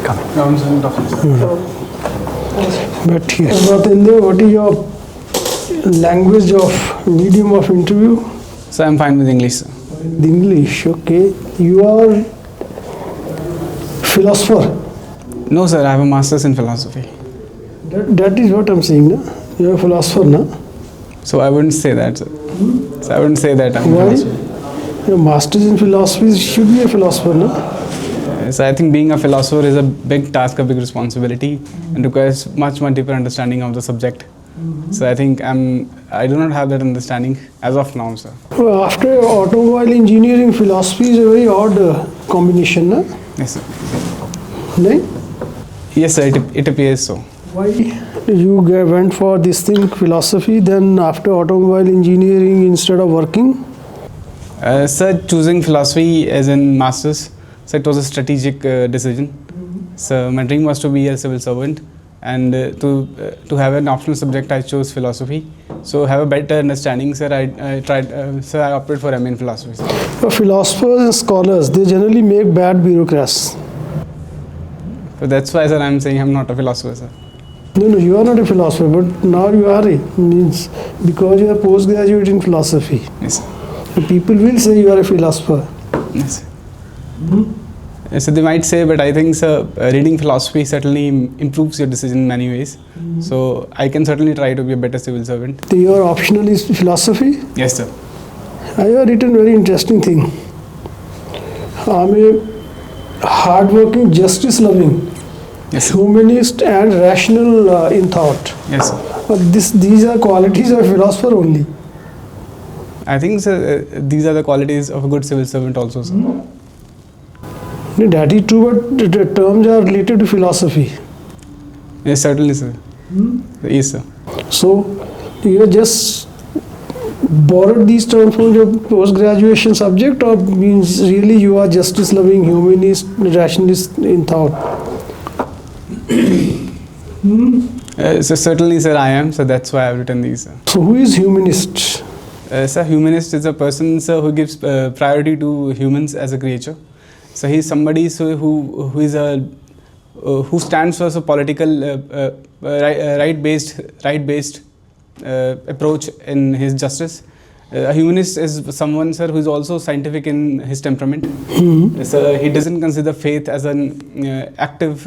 come. But yes. Bhartender, what is your language of medium of interview? So I'm fine with English, sir. The English, okay. You are philosopher. No, sir, I have a master's in philosophy. That is what I'm saying, no? You are a philosopher, no? So I wouldn't say that, sir. So I wouldn't say that I'm Why? a philosopher. Your master's in philosophy should be a philosopher, no? So I think being a philosopher is a big task, a big responsibility, and requires much deeper understanding of the subject. So I think I do not have that understanding as of now, sir. Well, after automobile engineering, philosophy is a very odd combination, no? Yes, sir. No? Yes, sir, it appears so. Why you went for this thing, philosophy, then after automobile engineering instead of working? Sir, choosing philosophy as in masters, so it was a strategic decision. So my dream was to be a civil servant, and to have an optional subject, I chose philosophy. So have a better understanding, sir. I opted for MA in philosophy. Sir. Philosophers and scholars, they generally make bad bureaucrats. So that's why, sir, I'm saying I'm not a philosopher, sir. No, you are not a philosopher, but now you are means because you are postgraduate in philosophy. Yes, sir. People will say you are a philosopher. Yes, sir. Yes, so they might say, but I think, sir, reading philosophy certainly improves your decision in many ways. So I can certainly try to be a better civil servant. So your optional is philosophy? Yes, sir. I have written very interesting thing. I'm a hardworking, justice-loving, yes, humanist and rational in thought. Yes, sir. But these are qualities of a philosopher only. I think, sir, these are the qualities of a good civil servant also, sir. That is true, but the terms are related to philosophy. Yes, certainly, sir. Yes, sir. So, you have just borrowed these terms from your post-graduation subject, or means really you are justice-loving, humanist, rationalist in thought? So certainly, sir, I am. So that's why I've written these, sir. So who is humanist? Sir, humanist is a person, sir, who gives priority to humans as a creature. So he's somebody who stands for a political right-based approach in his justice. A humanist is someone, sir, who is also scientific in his temperament. So he doesn't consider faith as an active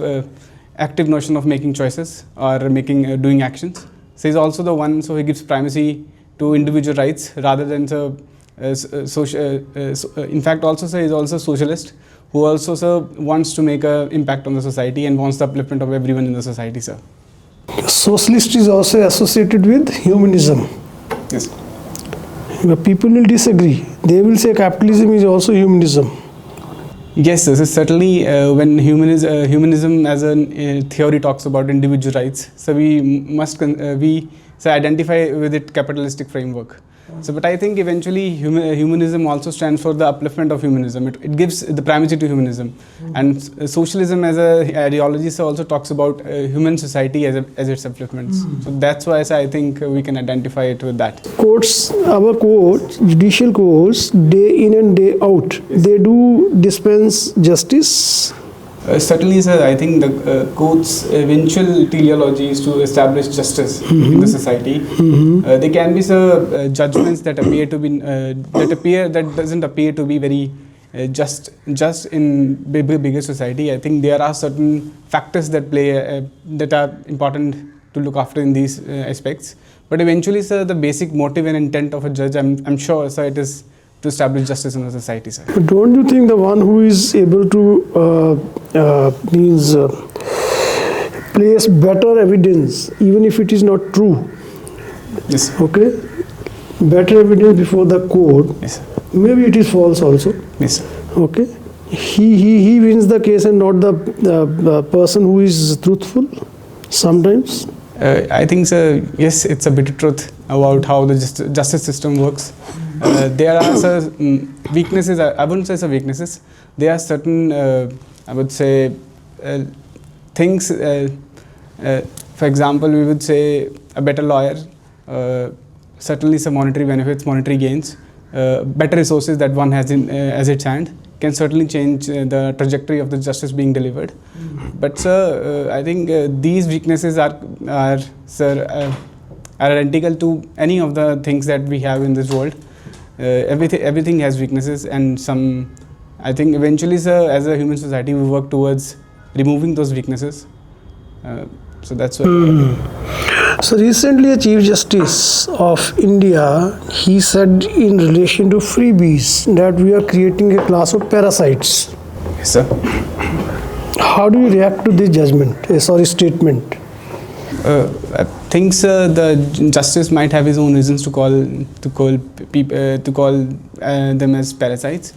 notion of making choices or doing actions. So he's also the one, so he gives primacy to individual rights rather than in fact also, sir, he's also a socialist who also, sir, wants to make an impact on the society and wants the upliftment of everyone in the society, sir. Socialist is also associated with humanism. Yes. But people will disagree. They will say capitalism is also humanism. Yes, sir. So certainly when humanism as a theory talks about individual rights, so we must identify with it capitalistic framework. So, but I think eventually humanism also stands for the upliftment of humanism. It gives the primacy to humanism. And socialism as a ideology also talks about human society as its upliftments. So that's why I think we can identify it with that. Courts, our courts, judicial courts, day in and day out, they do dispense justice. Certainly, sir, I think the court's eventual teleology is to establish justice in the society. There can be, sir, judgments that doesn't appear to be very just in bigger society. I think there are certain factors that that are important to look after in these aspects. But eventually, sir, the basic motive and intent of a judge, I'm sure, sir, it is to establish justice in the society, sir. But don't you think the one who is able to place better evidence, even if it is not true, yes, okay, better evidence before the court, yes, maybe it is false also, yes, okay, he wins the case and not the person who is truthful sometimes? I think, sir, yes, it's a bitter truth about how the justice system works. There are certain weaknesses. I wouldn't say weaknesses. There are certain, I would say, things. For example, we would say a better lawyer, certainly some monetary benefits, monetary gains, better resources that one has as its hand, can certainly change the trajectory of the justice being delivered. But sir, I think these weaknesses are identical to any of the things that we have in this world. Everything has weaknesses, and I think eventually, sir, as a human society, we work towards removing those weaknesses. So that's why. So recently, a Chief Justice of India, he said in relation to freebies that we are creating a class of parasites. Yes, sir. How do you react to this statement? I think, sir, the justice might have his own reasons to call them as parasites.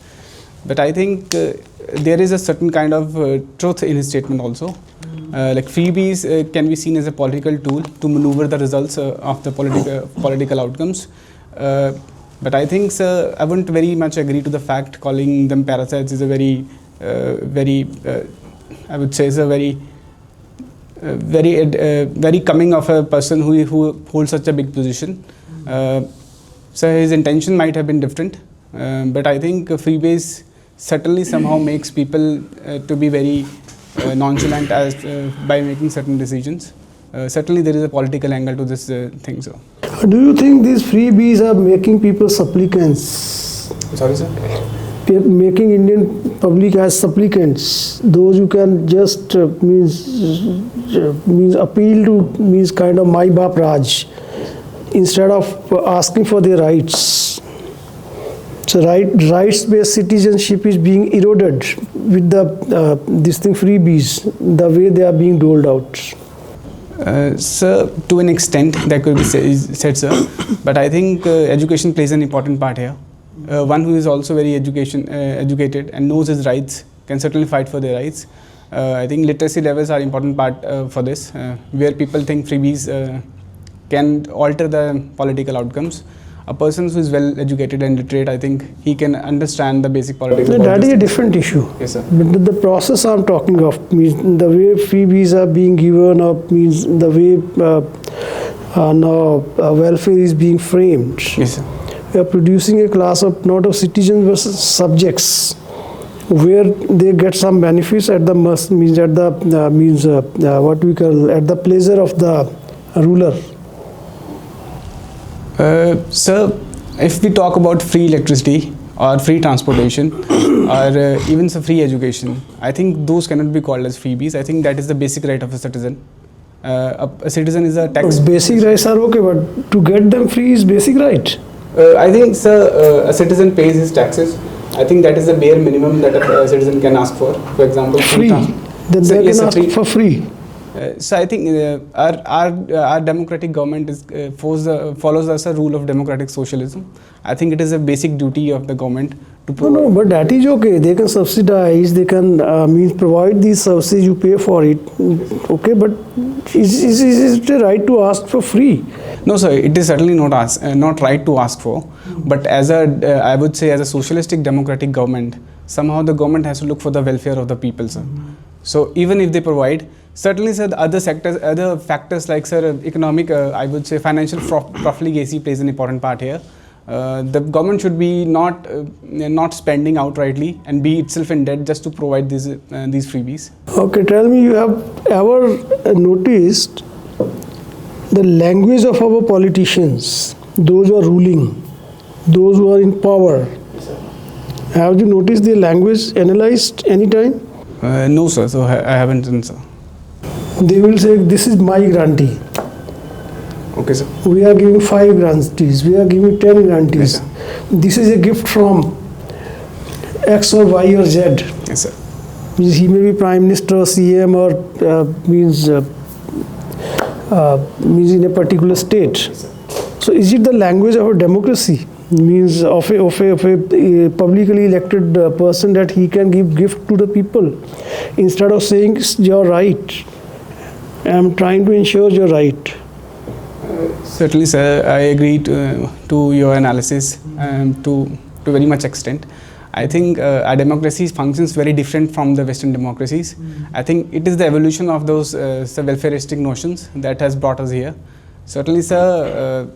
But I think there is a certain kind of truth in his statement also. Like freebies can be seen as a political tool to maneuver the results of the political outcomes. But I think, sir, I wouldn't very much agree to the fact calling them parasites is a very, I would say, is a very coming of a person who holds such a big position. So his intention might have been different, but I think freebies certainly somehow makes people to be very nonchalant by making certain decisions. Certainly there is a political angle to this thing. So, do you think these freebies are making people supplicants? Sorry, sir? Making Indian public as supplicants, those who can just means appeal to means kind of Mai Baap Raj instead of asking for their rights. So rights-based citizenship is being eroded with this thing freebies, the way they are being doled out. Sir, to an extent that could be said, sir, but I think education plays an important part here. One who is also very educated and knows his rights can certainly fight for their rights. I think literacy levels are important part for this, where people think freebies can alter the political outcomes. A person who is well educated and literate, I think he can understand the basic political. That is a different issue. Yes, sir. But the process I'm talking of means the way freebies are being given, or means the way welfare is being framed. Yes, sir. We are producing a class of not of citizens but subjects, where they get some benefits at the what we call at the pleasure of the ruler. Sir, if we talk about free electricity or free transportation or even free education, I think those cannot be called as freebies. I think that is the basic right of a citizen. A citizen is a tax. Basic rights are okay, but to get them free is basic right. I think, sir, a citizen pays his taxes. I think that is the bare minimum that a citizen can ask for. For example, free. Then so, they yes, can ask for free. So I think our democratic government follows us a rule of democratic socialism. I think it is a basic duty of the government to provide. No, but that is okay. They can subsidize. They can provide these services. You pay for it. Okay, but is it a right to ask for free? No, sir. It is certainly not right to ask for. But I would say, as a socialistic democratic government, somehow the government has to look for the welfare of the people, sir. So even if they provide, certainly, sir, the other factors like, sir, economic, I would say financial profligacy plays an important part here. The government should be not spending outrightly and be itself in debt just to provide these freebies. Okay, tell me, you have ever noticed the language of our politicians, those who are ruling, those who are in power? Have you noticed their language analyzed anytime? No, sir. So I haven't done, sir. They will say, this is my grantee. Okay, sir. We are giving 5 grantees. We are giving 10 grantees. Yes, this is a gift from X or Y or Z. Yes, sir. Means he may be Prime Minister or CM or means in a particular state. Yes, sir. So is it the language of a democracy? Means of a publicly elected person that he can give gift to the people instead of saying your right. I am trying to ensure your right. Certainly, sir. I agree to your analysis to very much extent. I think our democracy functions very different from the Western democracies. I think it is the evolution of those welfareistic notions that has brought us here. Certainly, sir,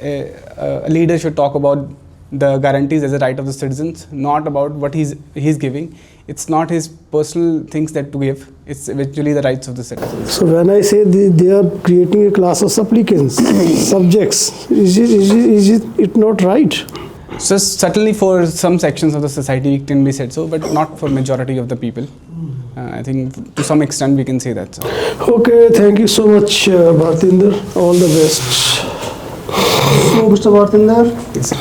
a leader should talk about the guarantees as a right of the citizens, not about what he's giving. It's not his personal things that to give. It's eventually the rights of the citizens. So when I say they are creating a class of supplicants, subjects, is it not right? So certainly for some sections of the society it can be said so, but not for majority of the people. I think to some extent we can say that. So. Okay, thank you so much, Bhartender. All the best. So, Mr. Bhartender, Yes,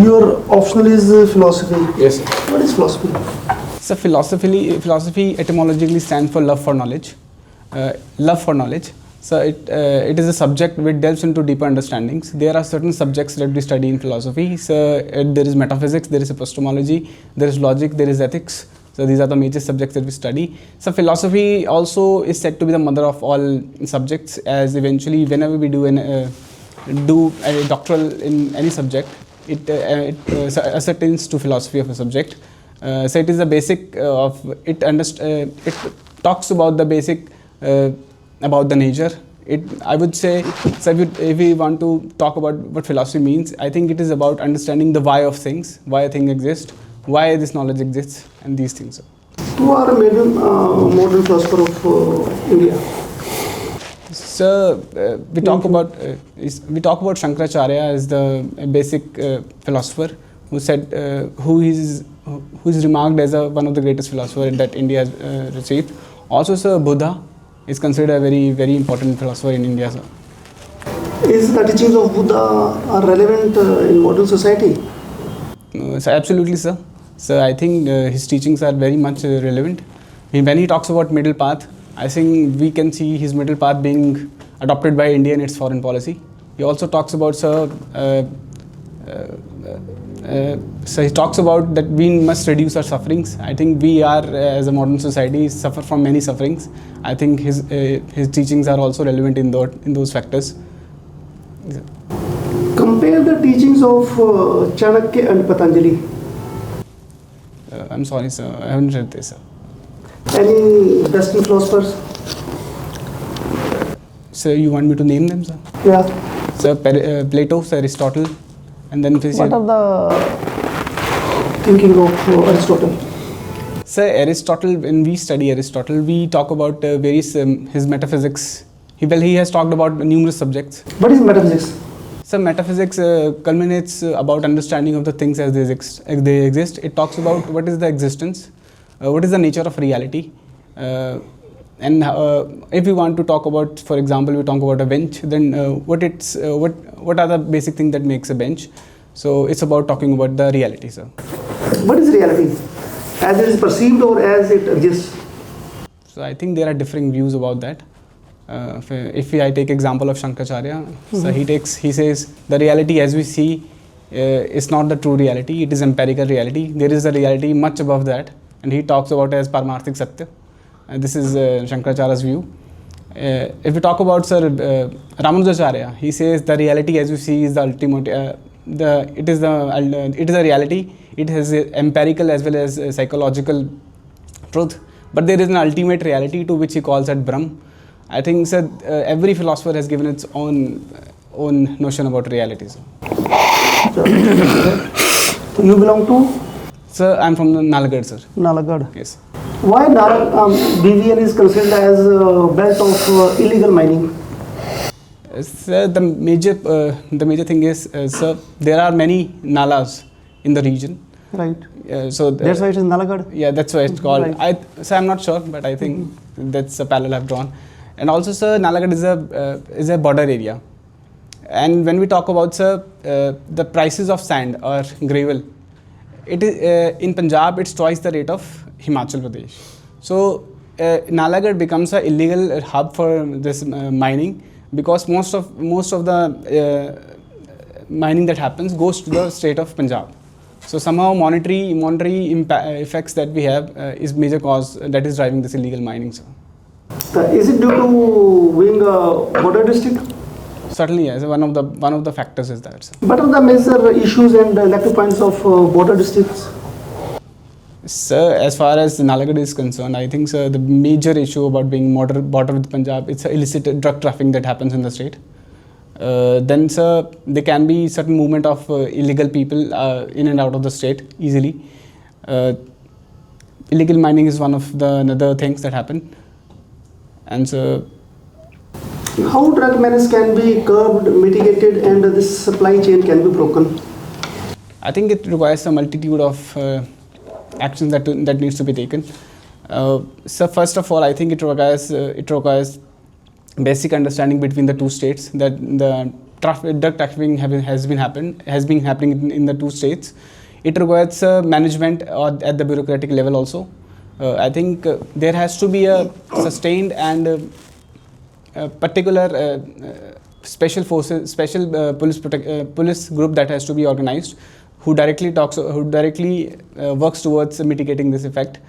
your optional is philosophy. yes. What is philosophy? So philosophy etymologically stands for love for knowledge. Love for knowledge. So it is a subject which delves into deeper understandings. There are certain subjects that we study in philosophy. So there is metaphysics, there is epistemology, there is logic, there is ethics. So these are the major subjects that we study. So philosophy also is said to be the mother of all subjects, as eventually whenever we do a doctoral in any subject, it ascertains to philosophy of a subject. So it is the basic of it. It talks about the basic about the nature. I would say, so if we want to talk about what philosophy means, I think it is about understanding the why of things, why a thing exists, why this knowledge exists, and these things. Who are the modern philosopher of India? So we talk about Shankaracharya as the basic philosopher who said who is remarked as one of the greatest philosophers that India has received. Also, Sir Buddha is considered a very, very important philosopher in India. Sir. Is the teachings of Buddha are relevant in modern society? So absolutely, sir. So I think his teachings are very much relevant. When he talks about middle path, I think we can see his middle path being adopted by India in its foreign policy. He also talks about, so he talks about that we must reduce our sufferings. I think we are, as a modern society, suffer from many sufferings. I think his teachings are also relevant in those factors. Compare the teachings of Chanakya and Patanjali. I'm sorry, sir. I haven't read this, sir. Any Western philosophers? So you want me to name them, sir? Yeah. Sir, Plato, Sir Aristotle, and then What are the thinking of Aristotle? Sir, Aristotle, when we study Aristotle, we talk about various his metaphysics. He has talked about numerous subjects. What is metaphysics? So metaphysics culminates about understanding of the things as they exist. It talks about what is the existence, what is the nature of reality, and if we want to talk about, for example, we talk about a bench, then what are the basic things that makes a bench? So it's about talking about the reality, sir. What is reality? As it is perceived or as it exists? So I think there are differing views about that. If I take example of Shankaracharya, so he says the reality as we see is not the true reality, it is empirical reality. There is a reality much above that, and he talks about it as Paramarthik Satya. This is Shankaracharya's view. If we talk about Sir Ramanujacharya, he says the reality as we see is the ultimate. It is a reality. It has empirical as well as psychological truth, but there is an ultimate reality to which he calls it Brahm. I think, sir, every philosopher has given its own notion about reality. Sir. You belong to? Sir, I'm from Nalagarh, sir. Nalagarh. Yes. Why BVN is considered as a belt of illegal mining? Sir, the major thing is, sir, there are many nalas in the region. Right. So that's why it is Nalagarh. Yeah, that's why it's called. Right. So I'm not sure, but I think that's a parallel I've drawn. And also, sir, Nalagarh is a border area. And when we talk about, sir, the prices of sand or gravel, it is in Punjab it's twice the rate of Himachal Pradesh. So Nalagarh becomes an illegal hub for this mining, because most of the mining that happens goes to the state of Punjab. So somehow monetary effects that we have is major cause that is driving this illegal mining, sir. Is it due to being a border district? Certainly, yes. One of the factors is that, sir. What are the major issues and negative points of border districts? Sir, as far as Nalagarh is concerned, I think, sir, the major issue about being border with Punjab, it's illicit drug trafficking that happens in the state. then sir, there can be certain movement of illegal people in and out of the state easily. Illegal mining is one of the another things that happen. And so, how drug menace can be curbed, mitigated, and this supply chain can be broken? I think it requires a multitude of actions that needs to be taken. So first of all, I think it requires basic understanding between the two states, that the drug trafficking has been happening in the two states. It requires management at the bureaucratic level also. I think there has to be a sustained and particular special forces, police group that has to be organized, who directly works towards mitigating this effect.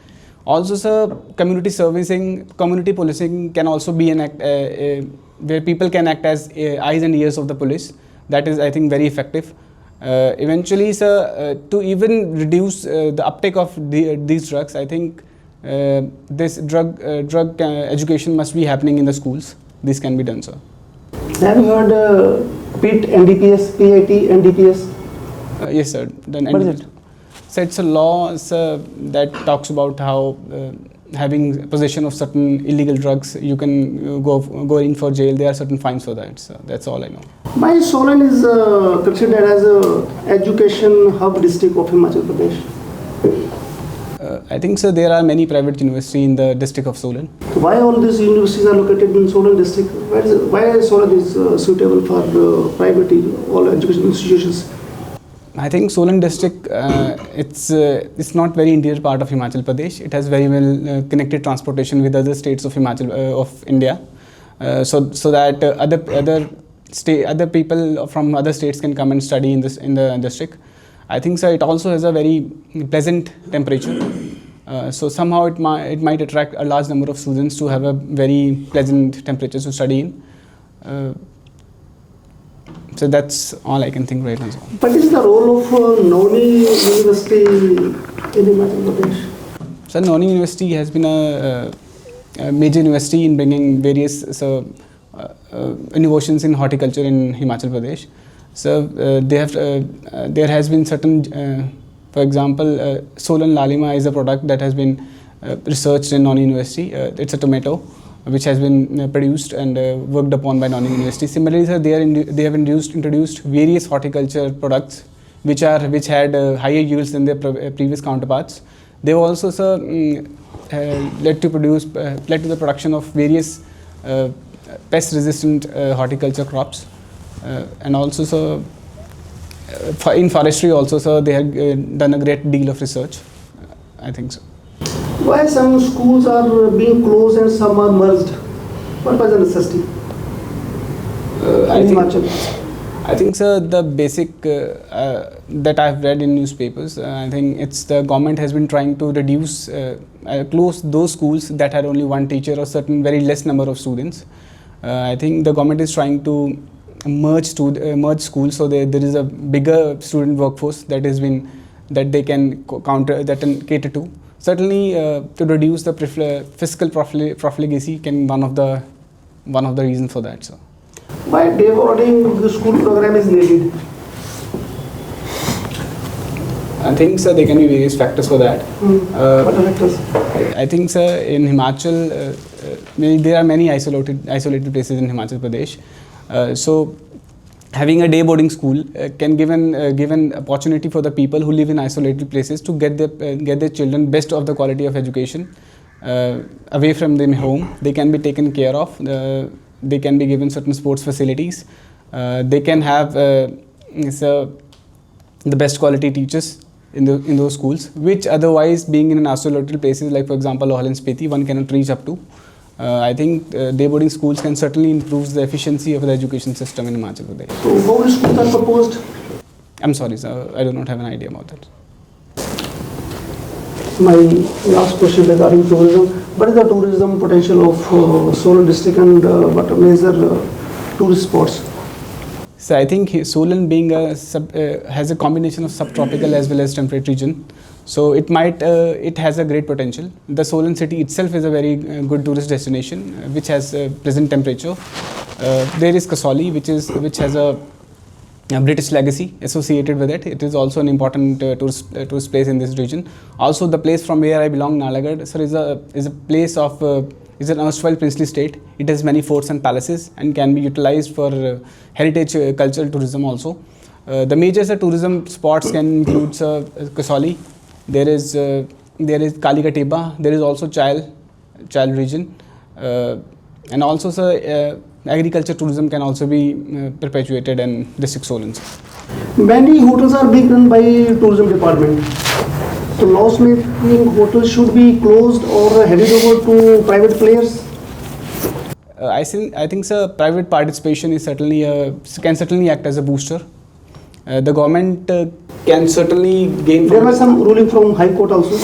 Also, sir, community servicing, community policing can also be an act where people can act as eyes and ears of the police. That is, I think, very effective. Eventually, sir, to even reduce the uptake of these drugs, I think this drug education must be happening in the schools. This can be done, sir. Have you heard PIT, NDPS, PIT, NDPS? Yes, sir. What is it? So it's a law, sir, that talks about how having possession of certain illegal drugs, you can go in for jail. There are certain fines for that. So that's all I know. Why Solan is considered as a education hub district of Himachal Pradesh? I think, sir, there are many private universities in the district of Solan. Why all these universities are located in Solan district? Why Solan is suitable for private all education institutions? I think Solan district, it's not very interior part of Himachal Pradesh. It has very well connected transportation with other states of of India, so that other people from other states can come and study in the district. I think, sir, it also has a very pleasant temperature. So somehow it might attract a large number of students to have a very pleasant temperature to study in. So that's all I can think right now. What is the role of Noni University in Himachal Pradesh? So Noni University has been a major university in bringing various innovations in horticulture in Himachal Pradesh. So there has been certain, for example, Solan Lalima is a product that has been researched in Noni University. It's a tomato which has been produced and worked upon by Nani University. Similarly, sir, they have introduced various horticulture products which had higher yields than their previous counterparts. They have also, sir, led to the production of various pest-resistant horticulture crops, and also, sir, in forestry also, sir, they have done a great deal of research. I think so. Why some schools are being closed and some are merged? What was the necessity? I think, sir, the basic that I've read in newspapers, I think it's the government has been trying to reduce, close those schools that had only one teacher or certain very less number of students. I think the government is trying to merge schools, so there is a bigger student workforce that they can cater to. Certainly, to reduce the fiscal profligacy can one of the reasons for that, sir. Why deboarding the school program is needed? I think, sir, there can be various factors for that. What are factors? I think, sir, in Himachal, there are many isolated places in Himachal Pradesh. So having a day boarding school can give an opportunity for the people who live in isolated places to get their children best of the quality of education away from their home. They can be taken care of. They can be given certain sports facilities. They can have the best quality teachers in those schools, which otherwise, being in an isolated places like, for example, Lohal and Spiti, one cannot reach up to. I think day boarding schools can certainly improve the efficiency of the education system in Himachal Pradesh. So how many schools are proposed? I'm sorry, sir, I do not have an idea about that. My last question regarding tourism. What is the tourism potential of Solan district and what are major tourist spots? So I think Solan being has a combination of subtropical as well as temperate region. So it has a great potential. The Solan city itself is a very good tourist destination, which has pleasant temperature. There is Kasoli, which has a British legacy associated with it. It is also an important tourist place in this region. Also, the place from where I belong, Nalagarh, sir, is a place of is an erstwhile princely state. It has many forts and palaces and can be utilized for heritage cultural tourism also. The major tourism spots can include Kasoli. There is Kaligateba. There is also Chal region, and also agriculture tourism can also be perpetuated in district Solan. Many hotels are being run by tourism department. So loss-making hotels should be closed or handed over to private players. I think private participation is can certainly act as a booster. The government can certainly gain. There was some ruling from High Court also.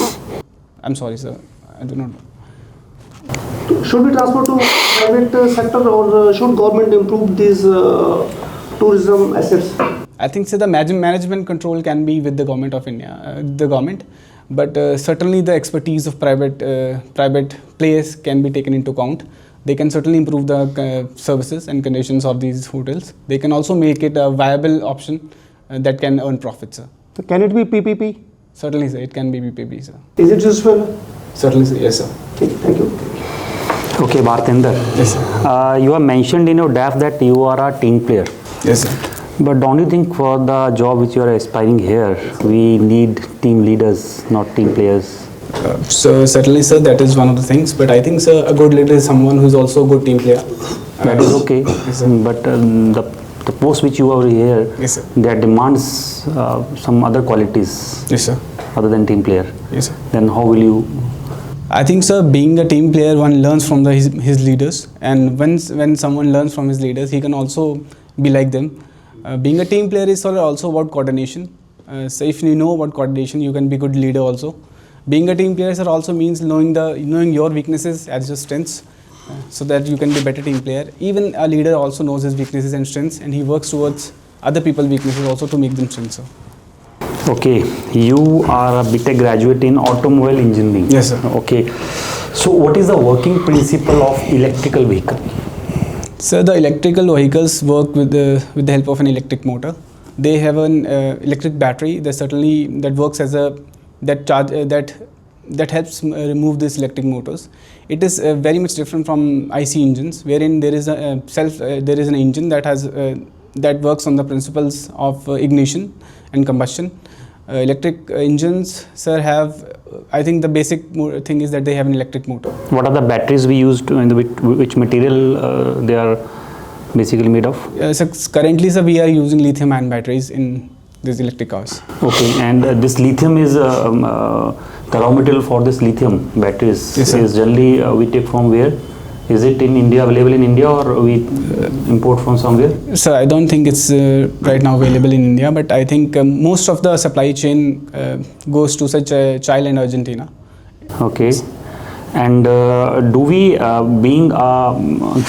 I'm sorry, sir. I do not know. Should we transfer to private sector, or should government improve these tourism assets? I think the management control can be with the government of India, but certainly the expertise of private players can be taken into account. They can certainly improve the services and conditions of these hotels. They can also make it a viable option that can earn profits, sir. So can it be PPP? Certainly, sir. It can be PPP, sir. Is it useful? Certainly, sir. Yes, sir. Okay, thank you. Okay, Bhartender. Yes, sir. You have mentioned in your draft that you are a team player. Yes, sir. But don't you think for the job which you are aspiring here, we need team leaders, not team players? So certainly, sir, that is one of the things. But I think, sir, a good leader is someone who is also a good team player. That is okay. Yes, sir. But the post which you are here, Yes, sir. that demands some other qualities Yes, sir. other than team player. Yes, sir. Then how will you? I think, sir, being a team player, one learns from his leaders, and when someone learns from his leaders, he can also be like them. Being a team player is also about coordination. So if you know about coordination, you can be a good leader also. Being a team player, sir, also means knowing your weaknesses as your strengths, so that you can be a better team player. Even a leader also knows his weaknesses and strengths, and he works towards other people's weaknesses also to make them strengths, sir. Okay, you are a BTech graduate in automobile engineering. Yes, sir. Okay, so what is the working principle of electrical vehicle? So the electrical vehicles work with the help of an electric motor. They have an electric battery that works as that helps remove these electric motors. It is very much different from IC engines, wherein there is an engine that works on the principles of ignition and combustion. Electric engines, sir, I think the basic thing is that they have an electric motor. What are the batteries we use and which material they are basically made of? So currently, sir, we are using lithium-ion batteries in these electric cars. Okay, and this lithium is the raw material for this lithium batteries. Yes, sir. Is generally we take from where? Is it in India, available in India, or we import from somewhere? Sir, I don't think it's right now available in India, but I think most of the supply chain goes to such Chile and Argentina. Okay, and do we, being a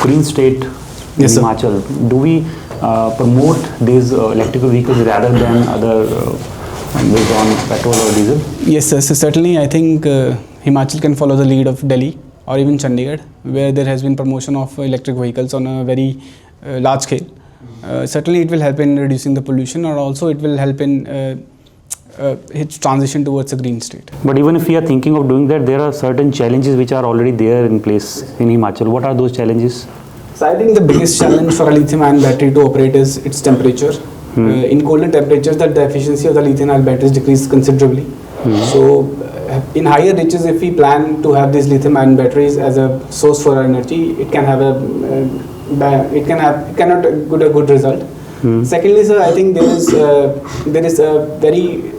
green state in Yes, sir. Himachal, do we promote these electrical vehicles rather than other based on petrol or diesel? Yes, sir. So certainly, I think Himachal can follow the lead of Delhi or even Chandigarh, where there has been promotion of electric vehicles on a very large scale. Certainly, it will help in reducing the pollution, or also it will help in its transition towards a green state. But even if we are thinking of doing that, there are certain challenges which are already there in place in Himachal. What are those challenges? So I think the biggest challenge for a lithium-ion battery to operate is its temperature. In colder temperatures, the efficiency of the lithium-ion batteries decreases considerably. So in higher reaches, if we plan to have these lithium-ion batteries as a source for our energy, it can have a good result. Secondly, sir, I think there is a very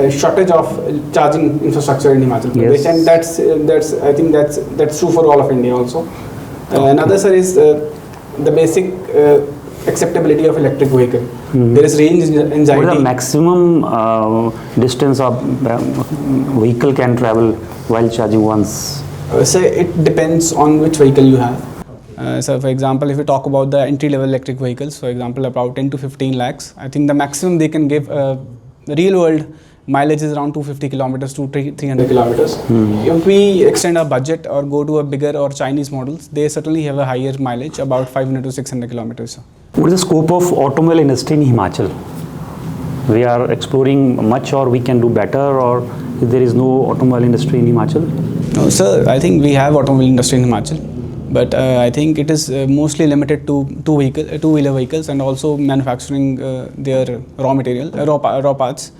shortage of charging infrastructure in Himachal Pradesh, Yes. and that's true for all of India also. Another, sir, is the basic acceptability of electric vehicle. There is range anxiety. What is the maximum distance of vehicle can travel while charging once? So it depends on which vehicle you have. So for example, if we talk about the entry-level electric vehicles, for example, about 10 to 15 lakhs, I think the maximum they can give real-world mileage is around 250 kilometers to 300 kilometers. If we extend our budget or go to a bigger or Chinese models, they certainly have a higher mileage, about 500 to 600 kilometers. What is the scope of automobile industry in Himachal? We are exploring much, or we can do better, or there is no automobile industry in Himachal? No, sir, I think we have automobile industry in Himachal, but I think it is mostly limited to two-wheeler vehicles and also manufacturing their raw material, raw parts.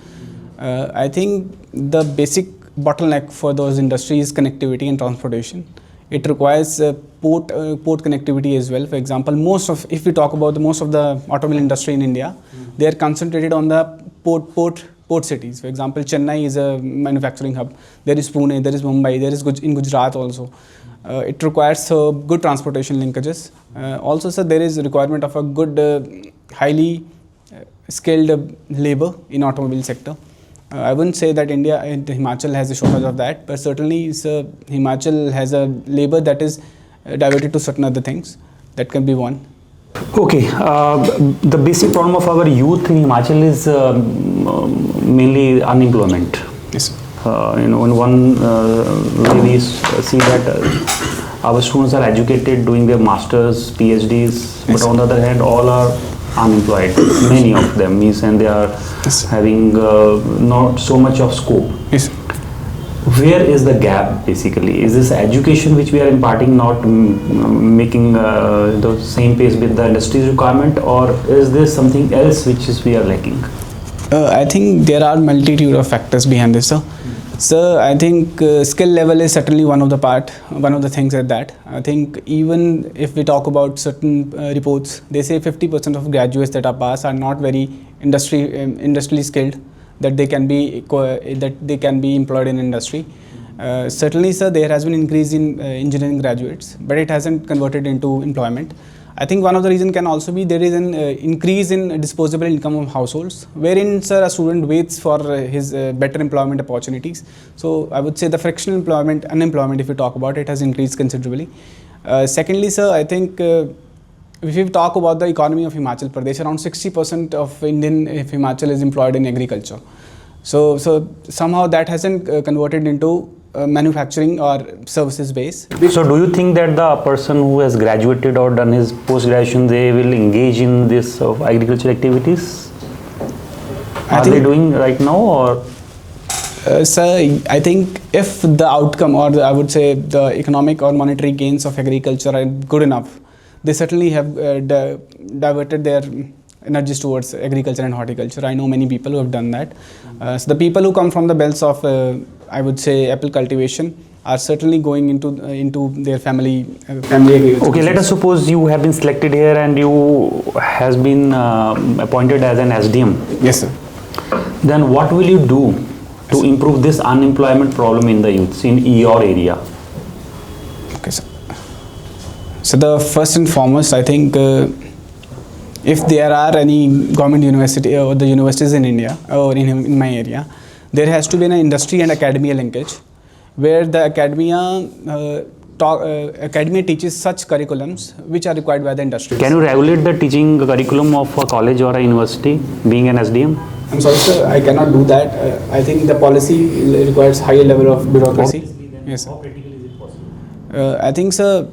I think the basic bottleneck for those industries is connectivity and transportation. It requires port connectivity as well. For example, if we talk about most of the automobile industry in India, they are concentrated on the port cities. For example, Chennai is a manufacturing hub. There is Pune, there is Mumbai, there is in Gujarat also. It requires good transportation linkages. Also, sir, there is a requirement of a good, highly skilled labor in automobile sector. I wouldn't say that Himachal has a shortage of that, but certainly Himachal has a labor that is diverted to certain other things. That can be one. Okay, the basic problem of our youth in Himachal is mainly unemployment. Yes. In one way we see that our students are educated, doing their masters, PhDs, but on the other hand, all are unemployed. Many of them and they are having not so much of scope. Yes. Where is the gap basically? Is this education which we are imparting not making the same pace with the industry's requirement, or is there something else which we are lacking? I think there are multitude of factors behind this, sir. So I think skill level is certainly one of the things at that. I think even if we talk about certain reports, they say 50% of graduates that are passed are not very industrially skilled, that they can be employed in industry. Certainly, sir, there has been increase in engineering graduates, but it hasn't converted into employment. I think one of the reason can also be there is an increase in disposable income of households, wherein, sir, a student waits for his better employment opportunities. So I would say the fractional unemployment, if you talk about it, has increased considerably. Secondly, sir, I think if we talk about the economy of Himachal Pradesh, around 60% of Indian Himachal is employed in agriculture. So somehow that hasn't converted into manufacturing or services base. So do you think that the person who has graduated or done his post-graduation, they will engage in this agricultural activities? Are they doing right now, or? Sir, I think if the outcome, or I would say the economic or monetary gains of agriculture are good enough, they certainly have diverted their energies towards agriculture and horticulture. I know many people who have done that. So the people who come from the belts of, I would say, apple cultivation are certainly going into their family agriculture. Okay, let us suppose you have been selected here and you has been appointed as an SDM. Yes, sir. Then what will you do to improve this unemployment problem in the youths in your area? Okay, sir. So the first and foremost, I think if there are any government university or the universities in India or in my area, there has to be an industry and academia linkage, where the academia teaches such curriculums which are required by the industry. Can you regulate the teaching curriculum of a college or a university being an SDM? I'm sorry, sir, I cannot do that. I think the policy requires higher level of bureaucracy. Yes, sir. How practically is it possible? I think, sir,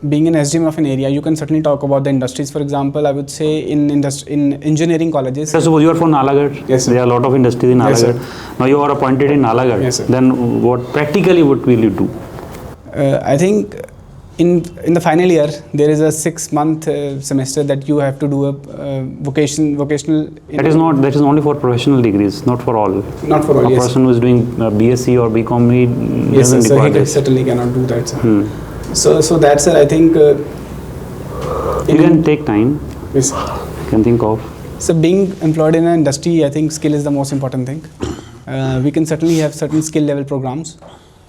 being an SDM of an area, you can certainly talk about the industries. For example, I would say in engineering colleges. So suppose you are from Nalagarh. Yes, sir. There are a lot of industries in Nalagarh. Yes, now you are appointed in Nalagarh. Yes, sir. Then what will you do? I think in the final year there is a 6-month semester that you have to do a vocational. That is only for professional degrees, not for all. Not for all. A person who is doing BSc or BCom, he yes, doesn't sir, require he this. certainly cannot do that, sir. So that's it. I think you can take time. Yes. You can think of. So being employed in an industry, I think skill is the most important thing. We can certainly have certain skill level programs.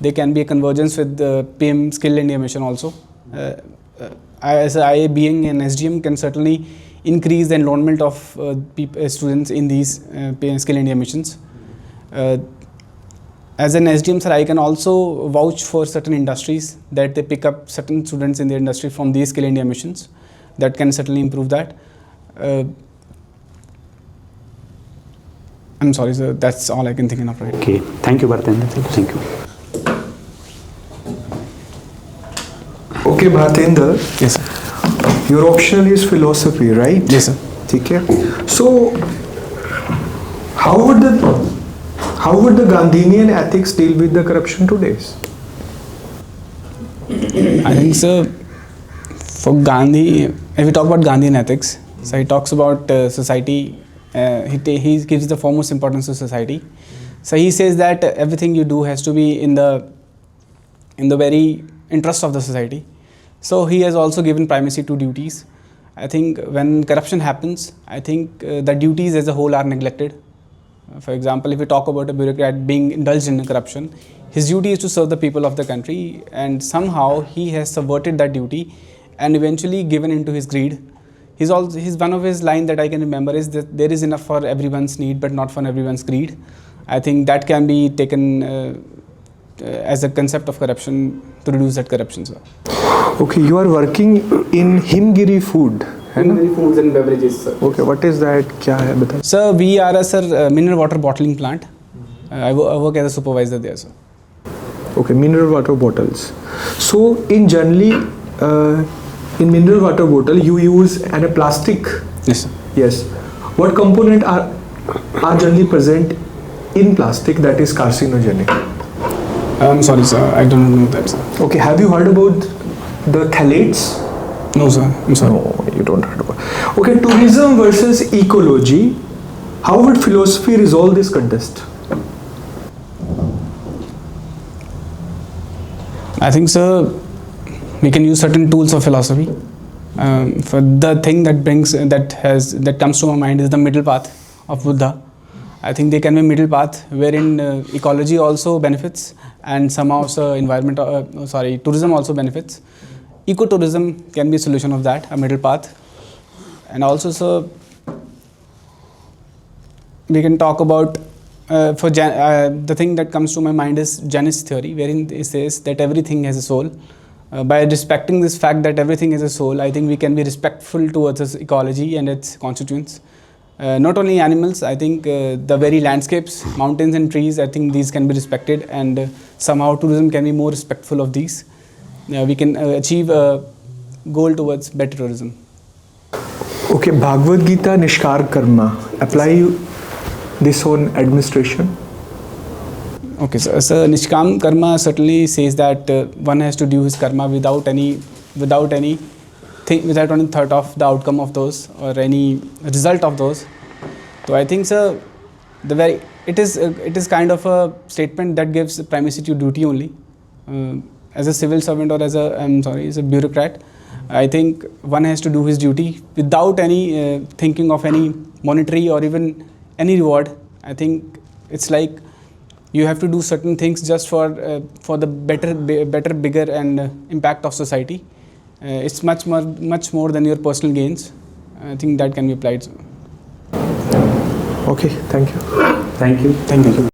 There can be a convergence with the PM Skill India Mission also. As I being an SDM can certainly increase the enrollment of students in these PM Skill India missions. As an SDM, sir, I can also vouch for certain industries that they pick up certain students in their industry from these Skill India missions. That can certainly improve that. I'm sorry, sir. That's all I can think of right now. Okay, thank you, Bhartender. Thank you. Okay, Bhartender. Yes, sir. Your option is philosophy, right? Yes, sir. ठीक है. So, how would the Gandhian ethics deal with the corruption today? I think, sir, for Gandhi, if we talk about Gandhian ethics, so he talks about society. He gives the foremost importance to society. So he says that everything you do has to be in the very interest of the society. So he has also given primacy to duties. I think when corruption happens, I think the duties as a whole are neglected. For example, if we talk about a bureaucrat being indulged in corruption, his duty is to serve the people of the country, and somehow he has subverted that duty and eventually given into his greed. He's one of his line that I can remember is that there is enough for everyone's need but not for everyone's greed. I think that can be taken as a concept of corruption to reduce that corruption, sir. Okay, you are working in Himgiri food. Himgiri foods and beverages, sir. Okay, what is that? क्या है बताइए? Sir, we are a mineral water bottling plant. I work as a supervisor there, sir. Okay, mineral water bottles. So in generally, in mineral water bottle you use a plastic. Yes, sir. Yes. What component are generally present in plastic that is carcinogenic? I'm sorry, sir. I don't know that, sir. Okay, have you heard about the phthalates? No, sir. I'm sorry. No, you don't heard about. Okay, tourism versus ecology. How would philosophy resolve this contest? I think, sir, we can use certain tools of philosophy. For the thing that comes to my mind is the middle path of Buddha. I think there can be a middle path wherein ecology also benefits and somehow tourism also benefits. Ecotourism can be a solution of that, a middle path. And also, sir, we can talk about the thing that comes to my mind is Janus theory, wherein it says that everything has a soul. By respecting this fact that everything has a soul, I think we can be respectful towards its ecology and its constituents. Not only animals, I think the very landscapes, mountains and trees, I think these can be respected, and somehow tourism can be more respectful of these. We can achieve a goal towards better tourism. Okay, Bhagavad Gita, Nishkama Karma. Apply this on administration. Okay, so Nishkama Karma certainly says that one has to do his karma without any thought of the outcome of those or any result of those. So I think, sir, it is kind of a statement that gives primacy to duty only. As a civil servant or as a bureaucrat, I think one has to do his duty without any thinking of any monetary or even any reward. I think it's like you have to do certain things just for the better, bigger and impact of society. It's much more than your personal gains. I think that can be applied. Okay, thank you. Thank you. Thank you.